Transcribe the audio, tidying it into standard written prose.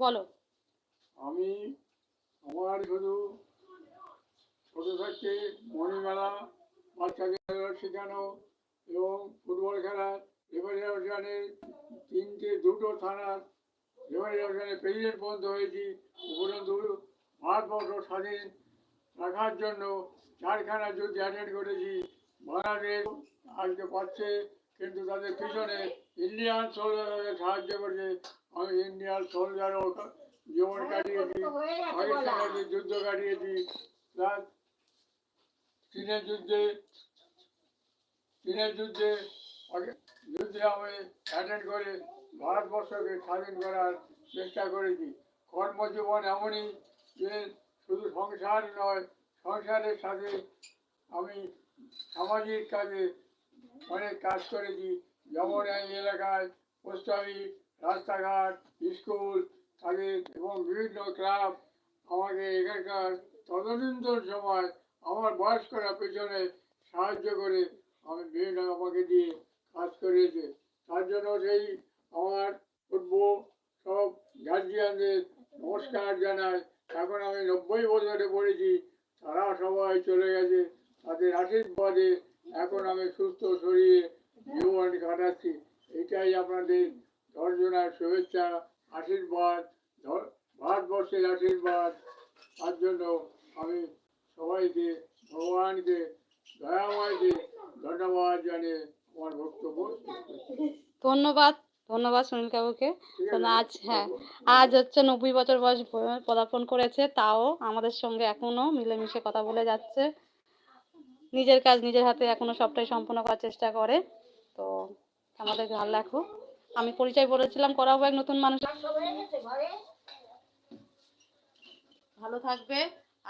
বলো। আমি আমার শুধু ছোট থাকতে মণিমেলা, বাচ্চাদের শেখানো এবং ফুটবল খেলার রেফারেশনের দুটো থানার রেফারেশনের প্রেসিডেন্ট পর্যন্ত হয়েছি। উপরন্তু ভারতবর্ষ স্বাধীন রাখার জন্য 4খানা যুদ্ধ অ্যাটেন্ড করেছি। বাংলাদেশ আজকে পাচ্ছে, কিন্তু তাদের পিছনে ইন্ডিয়ান সোলজারদের সাহায্য করেছে। আমি ইন্ডিয়ান সোলজারও জীবন কাটিয়েছি, পাকিস্তানের যুদ্ধ কাটিয়েছি। প্লাস চীনের যুদ্ধে যুদ্ধে আমি অ্যাটেন্ড করে ভারতবর্ষকে স্বাধীন করার চেষ্টা করেছি। কর্মজীবন এমনই যে শুধু সংসার নয়, সংসারের সাথে আমি সামাজিক কাজে অনেক কাজ করেছি। যেমন এই এলাকায় পোস্ট অফিস, রাস্তাঘাট, স্কুল কাজে এবং বিভিন্ন ক্লাব আমাকে এখানকার তদনীন্তন সময় আমার বয়স্করা পেছনে সাহায্য করে আমি বিভিন্ন আমাকে দিয়ে কাজ করিয়েছে। তার জন্য সেই আমার পূর্ব সব গার্জিয়ানদের নমস্কার জানাই। এখন আমি 90 বছরে পড়েছি, তারা সবাই চলে গেছে, তাদের আশীর্বাদে এখন আমি সুস্থ শরীরে জীবন কাটাচ্ছি। এটাই আপনাদের দর্শনার শুভেচ্ছা, আশীর্বাদ, ভারতবর্ষের আশীর্বাদ। তার জন্য আমি সবাইকে, ভগবানকে, দয়াময়কে ধন্যবাদ জানিয়ে আমার বক্তব্য। ধন্যবাদ, ধন্যবাদ সুনীল কাকুকে। আজ হচ্ছে 90 বছর বয়স পদার্পণ করেছে, তাও আমাদের সঙ্গে এখনো মিলেমিশে কথা বলে যাচ্ছে। নিজের কাজ নিজের হাতে এখনো সবটাই সম্পূর্ণ করার চেষ্টা করে। তো আমাদেরকে ভালো রাখো। আমি পরিচয় বলেছিলাম করাবো এক নতুন মানুষ। ভালো থাকবে।